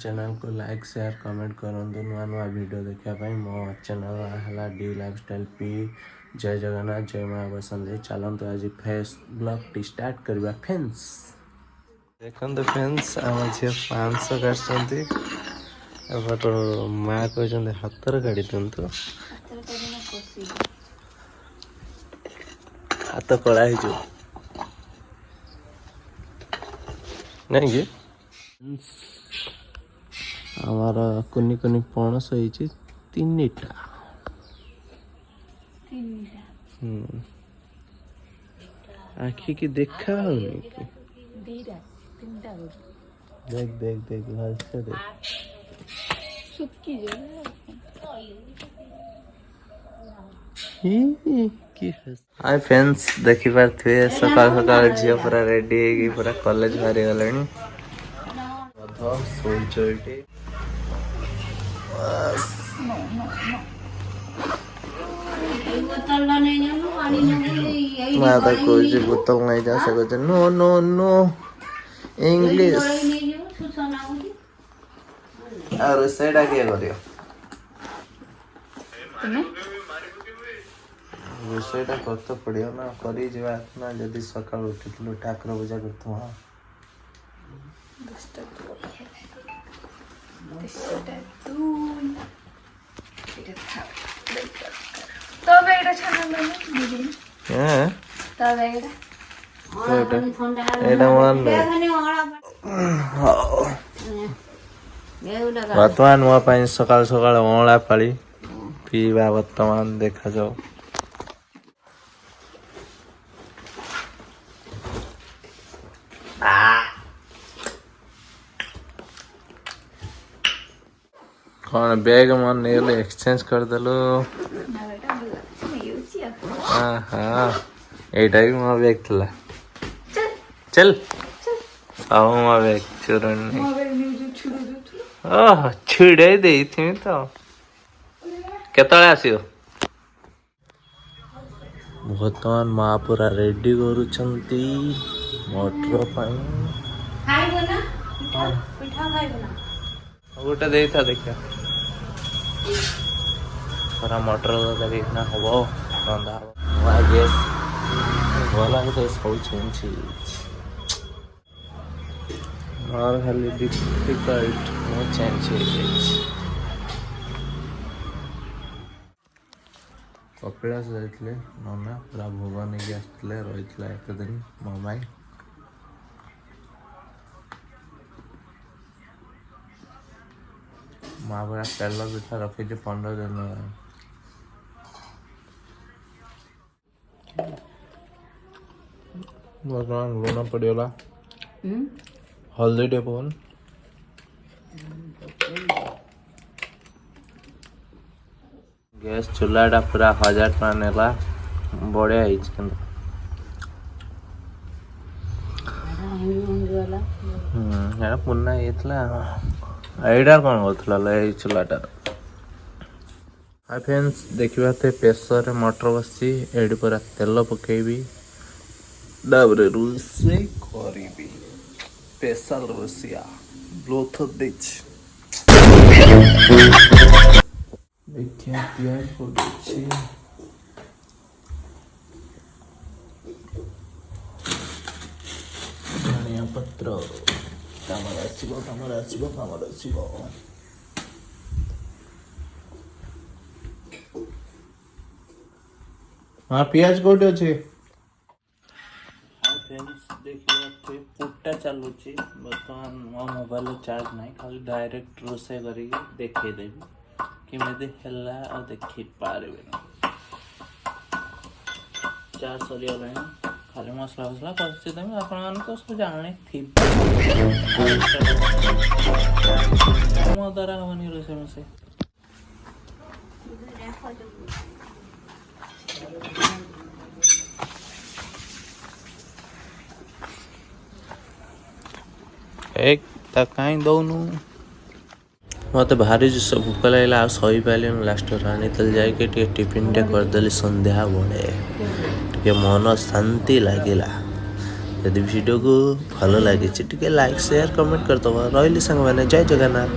Channel को like share comment करूँ नुआ नुआ वीडियो देखापी मो चैनल है डी लाइफस्टाइल पी। जय जगन्नाथ जय माँ बसंत। चलते आज फेस ब्लॉग टी स्टार्ट करवा फ्रेंड्स। देखते फ्रेंड्स आम झील 500 काटते माँ कहते हाथर काढ़ी दिंतु हाथ कला नहीं कि आमार कुनी कुनी पणस होती 3टा। आखि की देखा देख देख देख भल से देख हाय फ्रेंड्स देखी पारे सकाल सकाल झील पूरा रेडी है पूरा कॉलेज बाहरी गले सोई मैं तो कुछ बोतल नहीं जा सकते नो नो नो इंग्लिश और सेटा के करियो रोषेटा करते पड़ियो ना करी जीवा ना जदी सकाळ उठितलु ठाकुर पूजा करतो। हां वर्तमान मो सकाल सकाल अँला पाली पीवा वर्तमान देखा जाओ। कौन बैग मन नहीं एक्सचेंज कर देलो। हाँ एटा भी मो बैग थला चल आओ मो बैग चुरन ओह छुड़े दे थी तो केतले आसियो। वर्तमान माँ पूरा रेडी करूछंती मटर पाई गोटे देता देखा पूरा मटर देखना हम रंधा हम गैस भला तो सब चेंज और खाली डिफिकल्ट चेंज कपिलास जाते नना पूरा भोग नहीं आसते रही एक दिन मो माई माँ पूरा तेल पिठा रखी 15 दिन बर्तमान लुण पड़गला हल्दी टे पवन गैस चूल्हा पूरा 1000 टका नेला बढ़िया है पुना ये एटा कौन करूला चूल्हाटार। हाय फ्रेंड्स देखा प्रेसर मटर बसी एडी पूरा तेल पकेबी डाबरे रोसे करी स्पेशल रोसिया ब्लोथ दिच देखिए प्याज पड़े धनिया पत्र कामर आसीबो हाँ पियाज कोटे अच्छे। हाँ फ्रेंड्स देखिए पुट्टा चलुची बर्तमान मो मोबाइल चार्ज नहीं खाली डायरेक्ट रोसे करी देखेदेवी केमी है और देखी पारे चार्ज सरीगला खाली मसला फसला पशिदेवी आप सब जाने मो द्वारा हेनी रोसे मोसे एक कहीं दौनु मत भारी जो सब भूक लगे सही पारे लास्ट रानी तल जाके टिफिन टे करदेली संध्या बड़े टे मन शांति लगिला ଯଦି ଭିଡ଼ିଓକୁ ଭଲ ଲାଗିଛି ଟିକେ ଲାଇକ୍ ସେୟାର କମେଣ୍ଟ କରିଦେବ। ରହିଲି ସାଙ୍ଗମାନେ, ଜୟ ଜଗନ୍ନାଥ।